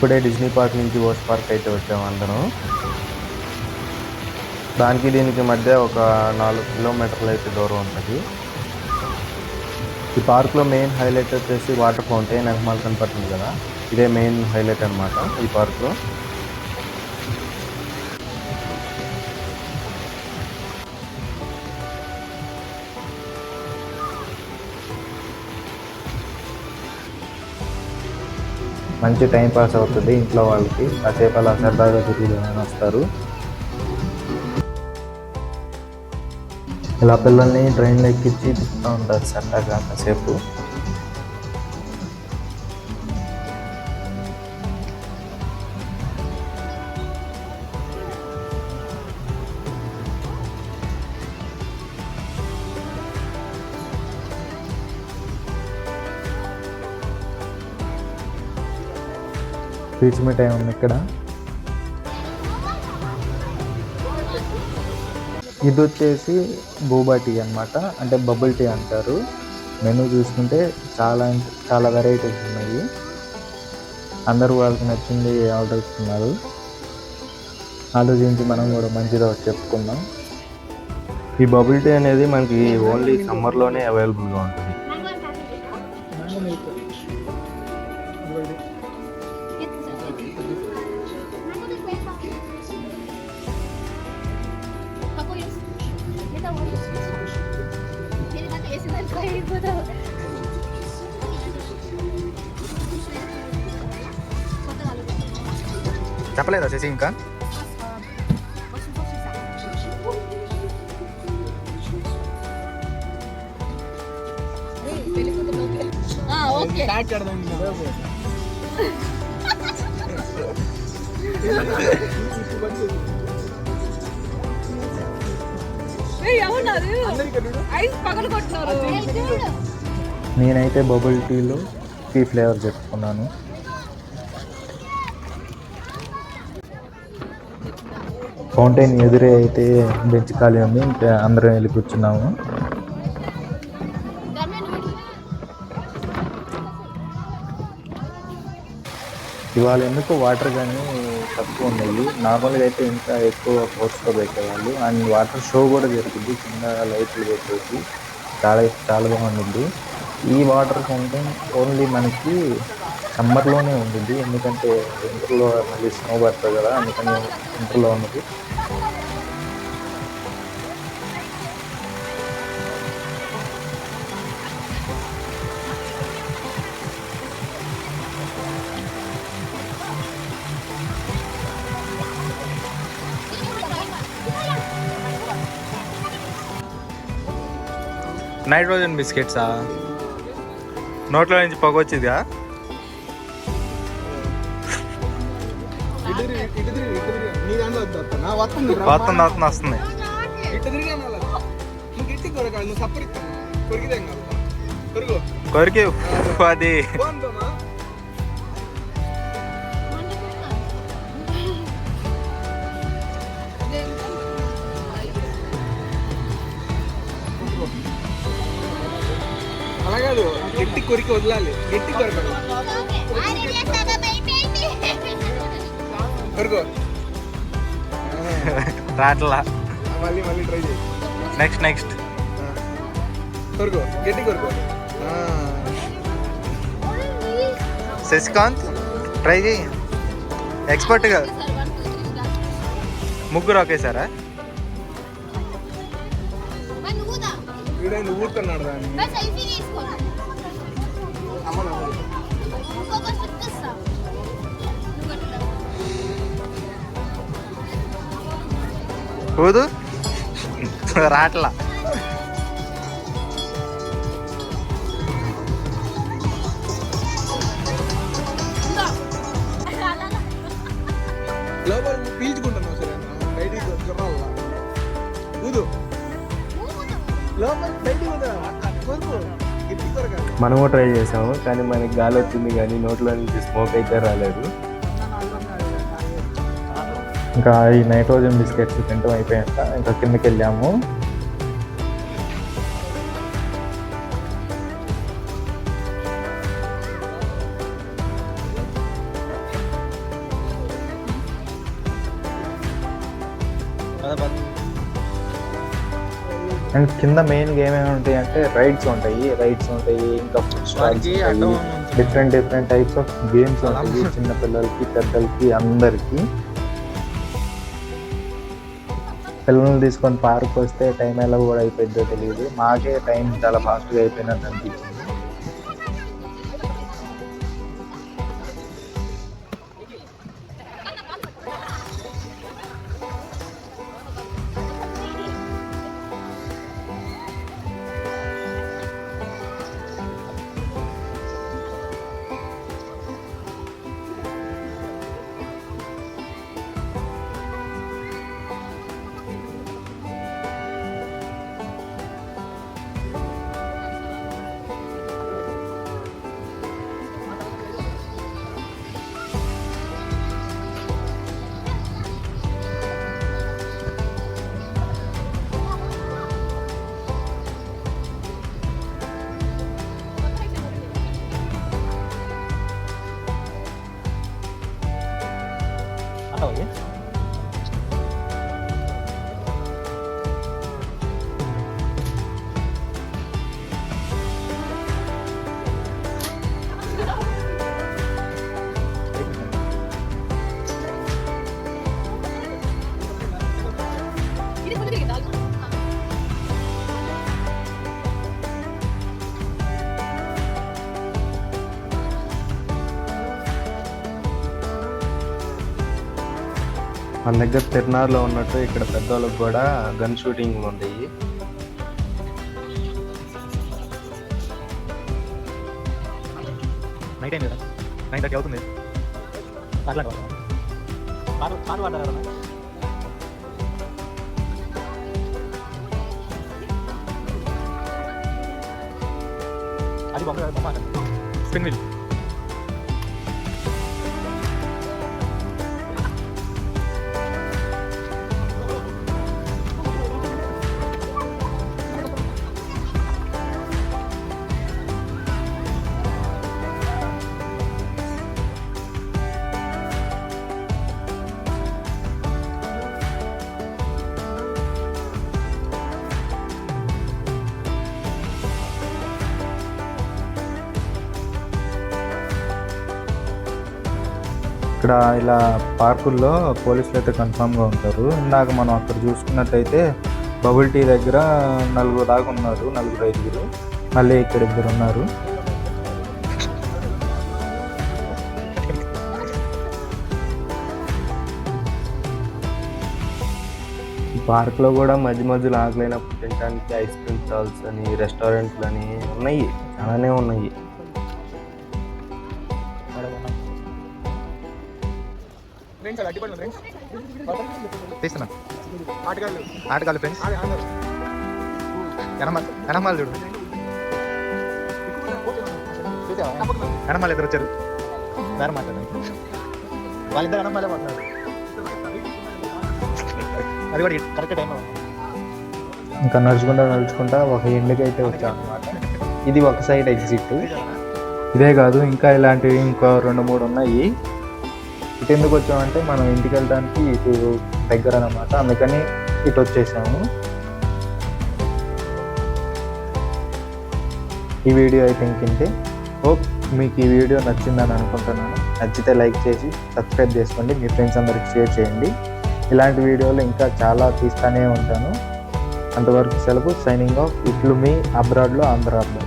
ఇప్పుడే Disney park నుంచి ఓస్ పార్క్ అయితే వచ్చాము అందరం. దానికి దీనికి మధ్య ఒక 4 కిలోమీటర్లు అయితే దూరం ఉంటుంది. ఈ పార్క్లో మెయిన్ హైలైట్ వచ్చేసి వాటర్ ఫౌంటైన్ వెనకమాల కనపడుతుంది కదా, ఇదే మెయిన్ హైలైట్ అనమాట ఈ పార్క్లో. మంచి టైం పాస్ అవుతుంది ఇంట్లో వాళ్ళకి, కాసేపు అలా సరదాగా తిరుగుదామని వస్తారు. ఇలా పిల్లల్ని ట్రైన్లో ఎక్కించి తిప్పుతూ ఉంటారు సరదాగా కాసేపు. పీచ్ మిఠాయి ఉంది ఇక్కడ. ఇది వచ్చేసి బోబా టీ అనమాట, అంటే బబుల్ టీ అంటారు. మెనూ చూసుకుంటే చాలా వెరైటీస్ ఉన్నాయి. అందరూ వాళ్ళకి నచ్చింది ఆర్డర్ ఇస్తున్నారు. ఆలోచించి మనం కూడా మంచిగా చెప్పుకుందాం. ఈ బబుల్ టీ అనేది మనకి ఓన్లీ సమ్మర్లోనే అవైలబుల్గా ఉంటుంది. చెప్పలేదా చేసి ఇంకా? నేనైతే బబుల్ టీలో టీ ఫ్లేవర్ చెప్పుకున్నాను. ఫౌంటైన్ ఎదురే అయితే బెంచ్ ఖాళీ ఉంది, ఇంకా అందరం వెళ్ళి కూర్చున్నాము. ఇవాళ ఎందుకు వాటర్ కానీ తక్కువ ఉన్నాయి. నార్మల్గా అయితే ఇంకా ఎక్కువ ఫోర్స్తో పెట్టేవాళ్ళు. అండ్ వాటర్ షో కూడా జరుగుతుంది, కింద లైట్లు పెట్టేసి చాలా బాగుంటుంది. ఈ వాటర్ ఫౌంటైన్ ఓన్లీ మనకి సమ్మర్లోనే ఉంటుంది, ఎందుకంటే వింటర్లో మళ్ళీ స్నో పడుతుంది కదా, అందుకని వింటర్లో ఉన్నది. నైట్రోజన్ బిస్కెట్సా? నోట్లో నుంచి పొగ వచ్చిందిగా. వస్తుంది. కొరికి అది అలా కాదు, గట్టి కొరికి వదలాలి. గట్టి కొరకాలి. కొరుకో రాట్లా. మళ్ళీ ట్రై చేయి. నెక్స్ట్ కొరుకో, గట్టి కొరుకో. శశికాంత్ ట్రై చేయి, ఎక్స్పర్ట్గా. ముగ్గురు ఒకేసారా? వీడైనా ఊరుతున్నాడు దాన్ని. ఊదు రాట్లా. లోపల పీల్చుకుంటున్నావు సరే, బయటికి ఊదు. లోపల బయటికి కొరుకు, గట్టి కొరకాలి. మనము ట్రై చేసాము, కానీ మనకి గాలి వచ్చింది కానీ నోట్లో నుంచి స్మోక్ అయితే రాలేదు. ఇంకా ఈ నైట్రోజన్ బిస్కెట్స్ తింటాం అయిపోయాక ఇంకా కిందకి వెళ్ళాము. అండ్ కింద మెయిన్గా ఏమేమి ఉంటాయి అంటే రైడ్స్ ఉంటాయి, ఇంకా ఫుడ్ స్టాల్స్ ఉంటాయి, డిఫరెంట్ టైప్స్ ఆఫ్ గేమ్స్ ఉంటాయి చిన్నపిల్లలకి పెద్దలకి అందరికీ. పిల్లల్ని తీసుకొని పార్క్ వస్తే టైం ఎలా కూడా అయిపోయిందో తెలియదు. మాకే టైం చాలా ఫాస్ట్గా అయిపోయినట్టు అనిపించింది. మన దగ్గర తిరునారులో ఉన్నట్టు ఇక్కడ పెద్దవాళ్ళకి కూడా గన్ షూటింగ్ ఉంటాయి. నైట్ అయింది కదా, 9:30 అవుతుంది. అది బొమ్మ స్పిన్ వీల్. ఇక్కడ ఇలా పార్కుల్లో పోలీసులు అయితే కన్ఫామ్గా ఉంటారు. ఇందాక మనం అక్కడ చూసుకున్నట్టయితే బబుల్ టీ దగ్గర 4 దాకా ఉన్నారు, 4-5. మళ్ళీ ఇక్కడ 2 ఉన్నారు. ఈ పార్క్లో కూడా మధ్యలో ఆకలైనప్పుడు తినడానికి ఐస్ క్రీమ్ స్టాల్స్ అని, రెస్టారెంట్లు అని ఉన్నాయి, చాలానే ఉన్నాయి. తీస్తున్నా ఆటగాళ్ళు ఫ్రెండ్స్. ఎనమాలు చూడు, ఎనమాలు ఇద్దరు వచ్చారు. వేరే మాట్లాడారు వాళ్ళిద్దరు, ఎనమాలే మాట్లాడారు. అది కూడా కరెక్ట్ టైంలో. ఇంకా నడుచుకుంటా ఒక ఎండుకైతే వచ్చాం అనమాట. ఇది ఒక సైడ్ ఎగ్జిట్. ఇదే కాదు, ఇంకా ఇలాంటివి ఇంకా 2-3 ఉన్నాయి. ఇటు ఎందుకు వచ్చామంటే మనం ఇంటికి వెళ్ళడానికి ఇటు దగ్గర అన్నమాట, అందుకని ఇటు వచ్చేసాము. ఈ వీడియో అయితే ఇంకింతే. హోప్ మీకు ఈ వీడియో నచ్చిందని అనుకుంటున్నాను. నచ్చితే లైక్ చేసి సబ్స్క్రైబ్ చేసుకోండి, మీ ఫ్రెండ్స్ అందరికి షేర్ చేయండి. ఇలాంటి వీడియోలు ఇంకా చాలా తీస్తూనే ఉంటాను. అంతవరకు సెలవు. Signing off. ఇట్లు మీ అబ్రాడ్లో ఆంధ్రాలో.